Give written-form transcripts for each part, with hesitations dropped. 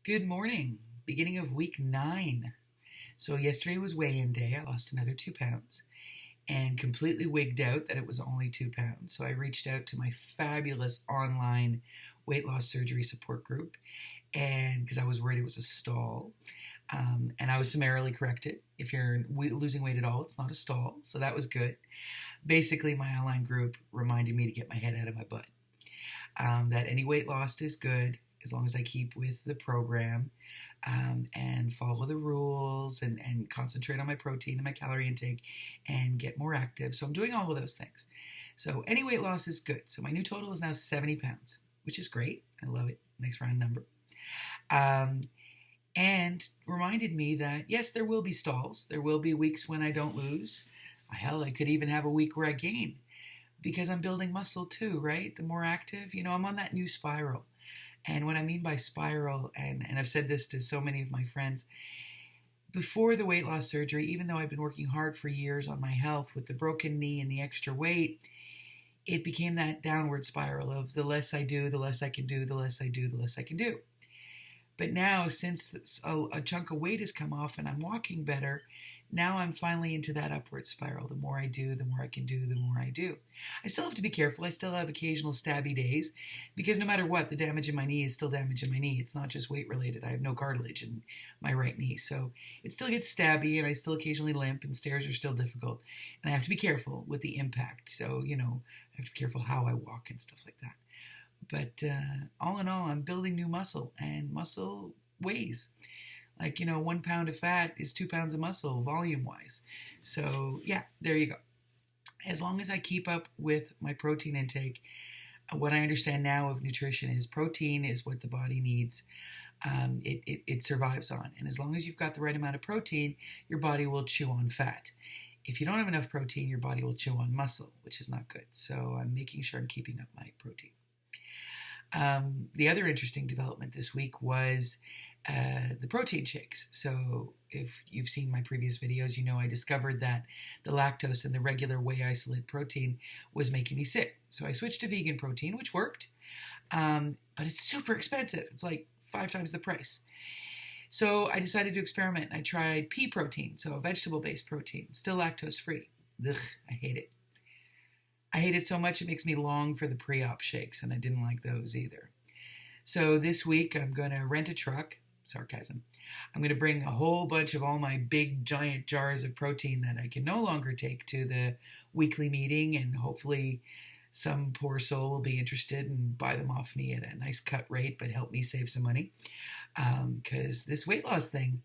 Good morning. Beginning of week 9. So yesterday was weigh-in day. I lost another 2 pounds and completely wigged out that it was only 2 pounds. So I reached out to my fabulous online weight loss surgery support group, and because I was worried it was a stall. And I was summarily corrected. If you're losing weight at all, it's not a stall. So that was good. Basically, my online group reminded me to get my head out of my butt. That any weight lost is good as long as I keep with the program and follow the rules and concentrate on my protein and my calorie intake and get more active. So I'm doing all of those things. So any weight loss is good. So my new total is now 70 pounds, which is great. I love it. Nice round number. And reminded me that, yes, there will be stalls. There will be weeks when I don't lose. Hell, I could even have a week where I gain because I'm building muscle too, right? The more active, I'm on that new spiral. And what I mean by spiral, and I've said this to so many of my friends, before the weight loss surgery, even though I've been working hard for years on my health with the broken knee and the extra weight, it became that downward spiral of the less I do, the less I can do, the less I do, the less I can do. But now, since a chunk of weight has come off and I'm walking better, now I'm finally into that upward spiral. The more I do, the more I can do, the more I do. I still have to be careful. I still have occasional stabby days because no matter what, the damage in my knee is still damage in my knee. It's not just weight related. I have no cartilage in my right knee. So it still gets stabby and I still occasionally limp and stairs are still difficult. And I have to be careful with the impact. So, I have to be careful how I walk and stuff like that. But all in all, I'm building new muscle, and muscle weighs. 1 pound of fat is 2 pounds of muscle volume-wise. So, yeah, there you go. As long as I keep up with my protein intake, what I understand now of nutrition is protein is what the body needs. It survives on. And as long as you've got the right amount of protein, your body will chew on fat. If you don't have enough protein, your body will chew on muscle, which is not good. So I'm making sure I'm keeping up my protein. The other interesting development this week was the protein shakes. So if you've seen my previous videos, I discovered that the lactose in the regular whey isolate protein was making me sick. So I switched to vegan protein, which worked, but it's super expensive. It's like 5 times the price. So I decided to experiment. I tried pea protein, so a vegetable-based protein, still lactose-free. Ugh, I hate it. I hate it so much it makes me long for the pre-op shakes, and I didn't like those either. So this week I'm going to rent a truck, sarcasm. I'm going to bring a whole bunch of all my big giant jars of protein that I can no longer take to the weekly meeting, and hopefully some poor soul will be interested and buy them off me at a nice cut rate, but help me save some money. Because this weight loss thing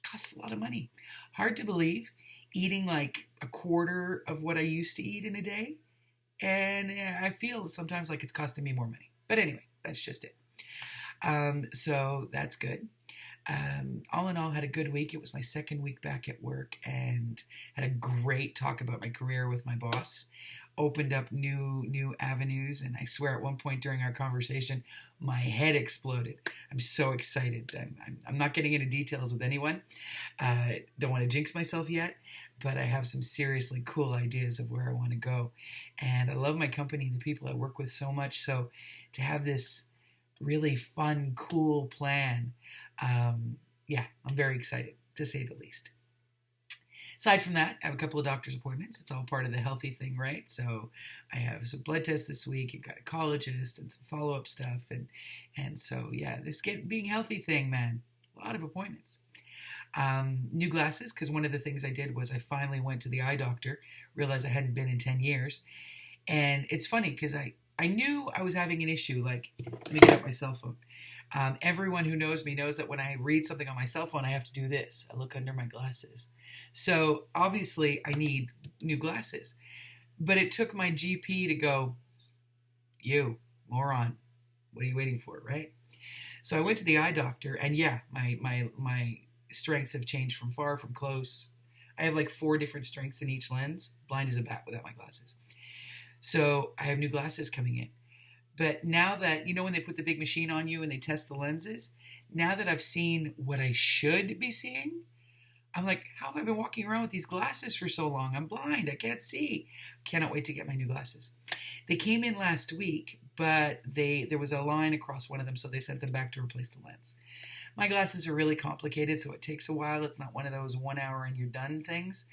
costs a lot of money. Hard to believe, eating like a quarter of what I used to eat in a day. And I feel sometimes like it's costing me more money. But anyway, that's just it. So that's good. All in all, had a good week. It was my second week back at work and had a great talk about my career with my boss. Opened up new avenues, and I swear at one point during our conversation, my head exploded. I'm so excited. I'm not getting into details with anyone. Don't want to jinx myself yet, but I have some seriously cool ideas of where I want to go. And I love my company and the people I work with so much. So to have this really fun, cool plan, I'm very excited, to say the least. Aside from that, I have a couple of doctor's appointments. It's all part of the healthy thing, right? So I have some blood tests this week, and gynecologist, and some follow-up stuff. And so, this being healthy thing, man, a lot of appointments. New glasses, because one of the things I did was I finally went to the eye doctor, realized I hadn't been in 10 years. And it's funny, because I knew I was having an issue. Let me get out my cell phone. Everyone who knows me knows that when I read something on my cell phone, I have to do this. I look under my glasses. So obviously I need new glasses. But it took my GP to go, you, moron, what are you waiting for, right? So I went to the eye doctor, and my strengths have changed from far, from close. I have like 4 different strengths in each lens. Blind as a bat without my glasses. So I have new glasses coming in. But now that, when they put the big machine on you and they test the lenses, now that I've seen what I should be seeing, I'm like, how have I been walking around with these glasses for so long? I'm blind. I can't see. Cannot wait to get my new glasses. They came in last week, but there was a line across one of them, so they sent them back to replace the lens. My glasses are really complicated, so it takes a while. It's not one of those 1 hour and you're done things.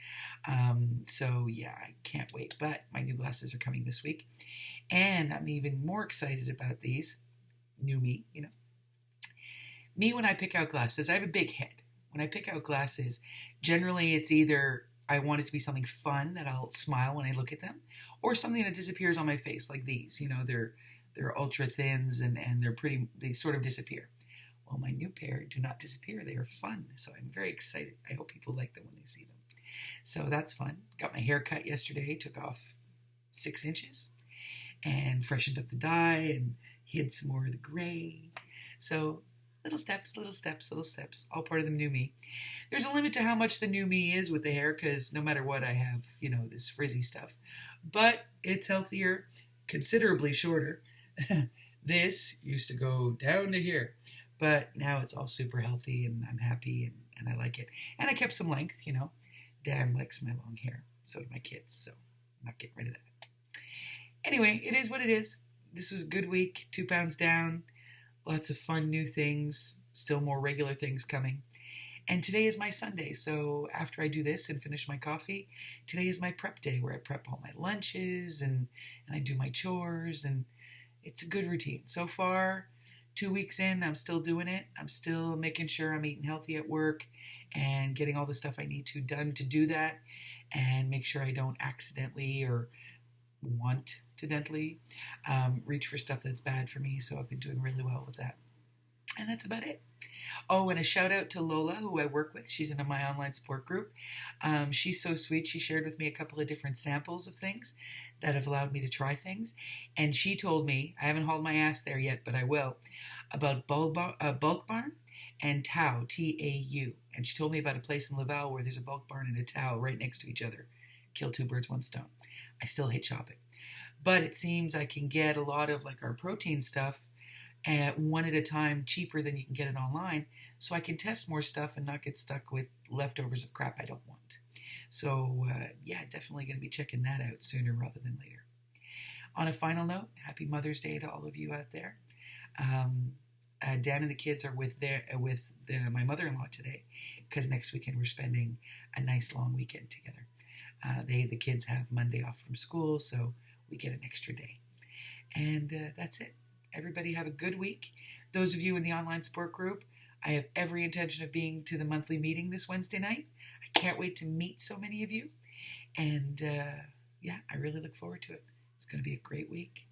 So yeah, I can't wait. But my new glasses are coming this week. And I'm even more excited about these. New me, you know. Me, when I pick out glasses, I have a big head. When I pick out glasses, generally it's either I want it to be something fun that I'll smile when I look at them, or something that disappears on my face, like these. You know, they're ultra thins and they sort of disappear. Well, my new pair do not disappear. They are fun. So I'm very excited. I hope people like them when they see them. So that's fun. Got my hair cut yesterday. Took off 6 inches and freshened up the dye and hid some more of the gray. So little steps, little steps, little steps. All part of the new me. There's a limit to how much the new me is with the hair because no matter what, I have, you know, this frizzy stuff. But it's healthier, considerably shorter. This used to go down to here. But now it's all super healthy and I'm happy and I like it. And I kept some length, you know. Dad likes my long hair. So do my kids. So I'm not getting rid of that. Anyway, it is what it is. This was a good week. 2 pounds down. Lots of fun new things. Still more regular things coming. And today is my Sunday. So after I do this and finish my coffee, today is my prep day where I prep all my lunches and I do my chores. And it's a good routine. So far, 2 weeks in, I'm still doing it. I'm still making sure I'm eating healthy at work and getting all the stuff I need to done to do that and make sure I don't accidentally or want to reach for stuff that's bad for me. So I've been doing really well with that. And that's about it. Oh, and a shout out to Lola, who I work with. She's in my online support group. She's so sweet. She shared with me a couple of different samples of things that have allowed me to try things. And she told me, I haven't hauled my ass there yet, but I will, about Bulk Barn and Tao, T-A-U. And she told me about a place in Laval where there's a Bulk Barn and a Tao right next to each other. Kill 2 birds, 1 stone. I still hate shopping. But it seems I can get a lot of like our protein stuff at one at a time cheaper than you can get it online. So I can test more stuff and not get stuck with leftovers of crap I don't want. So yeah, definitely going to be checking that out sooner rather than later. On a final note, happy Mother's Day to all of you out there. Dan and the kids are with my mother-in-law today because next weekend we're spending a nice long weekend together. The kids have Monday off from school, so we get an extra day. And that's it. Everybody have a good week. Those of you in the online support group, I have every intention of being to the monthly meeting this Wednesday night. I can't wait to meet so many of you. And yeah, I really look forward to it. It's going to be a great week.